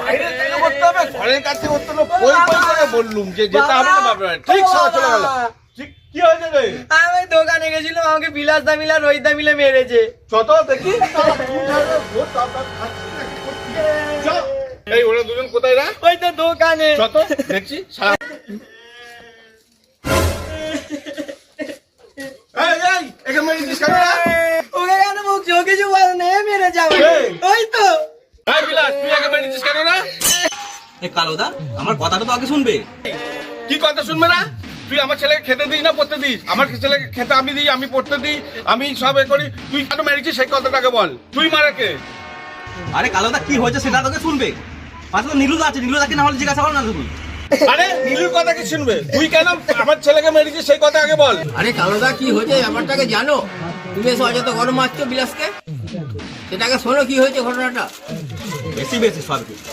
বাইরে থেকে করতে হবে, ঘরের কাছে করতে হবে। ওই পয়সাকে বললুম যে যেতে হবে না বাবা, ঠিক সারা চলে গেল। কি হয়েছে রে? আমি দোকানে গেছিলাম, আমাকে বিলাস দা মিলা রোহিত দা মিলে মেরেছে। ছত দেখি এই ওরা দুজন কোথায় রা? ওই তো দোকানে। ছত দেখছি সারা। এই এই এখানে মেরেছিস কেন রা? ওকে কেন বলছি? ও কিছু বলে না, মেরেছে আমাকে। এই। ওই তো। এই বিলাস তুই এখানে মেরেছিস কেন রা? এ কালোদা, আমার কথাটা তো আগে শুনবে। কি কথা শুনবে না? তুই আমার ছেলেকে খেতে দিস না পড়তে দিস? আমার ছেলেকে খেতে আমি দিই, আমি পড়তে দিই, আমি সব এ করি। তুই কেন মেরেছিস সেই কথাটাকে বল। তুই মারে কে? আরে কালোদা, কি হয়েছে সেটা তোকে শুনবে। পাশে তো নীলুদা আছে, নীলুদাকে না হলে জিজ্ঞাসা করো না তুমি। আরে নীলুর কথা কি শুনবে? তুই কেন আমার ছেলেকে মেরেছিস সেই কথা আগে বল। আরে কালোদা, কি হয়েছে ব্যাপারটাকে জানো? তুমি এসে অযথা গরম মারছো বিলাসকে, সেটাকে শোনো কি হয়েছে ঘটনাটা। বেশি বেশি সব কিছু।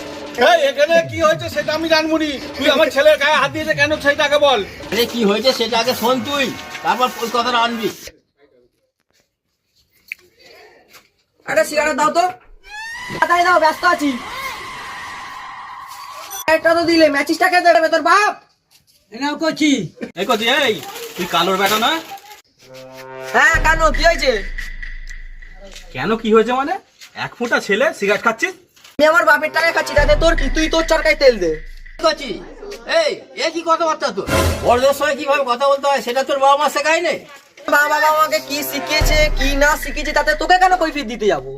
এই এখানে কি হয়েছে সেটা আমি জানবো নি। তুই আমার ছেলের গায়ে হাত দিয়েছে কেন সেটা আগে বল। আরে কি হয়েছে সেটা আগে শোন তুই, তারপর ওই কথাটা আনবি। একটা সিগারেট দাও তো। তাড়াতাড়ি দাও, ব্যস্ত আছি। একটা তো দিলে, ম্যাচিসটাকে দেবে তোর বাপ। এনাও করছি। এই কচি, এই তুই কালোর বেটা না? হ্যাঁ, কেন কি হয়েছে? কেন কি হয়েছে মানে? এক ফোঁটা ছেলে সিগারেট খাচ্ছিস? আমি আমার বাপের টাকা খাচ্ছি, তাতে তোর কি? তুই তোর চরকায় তেল দে। করছি এই এ কি কথাবার্তা তোর? বড়দের সঙ্গে কিভাবে কথা বলতে হয় সেটা তোর বাবা মা শেখায় নাই? বাবা আমাকে কি শিখিয়েছে কি না শিখিয়েছে তাতে তোকে কেন কৈফিয়ত দিতে যাবো?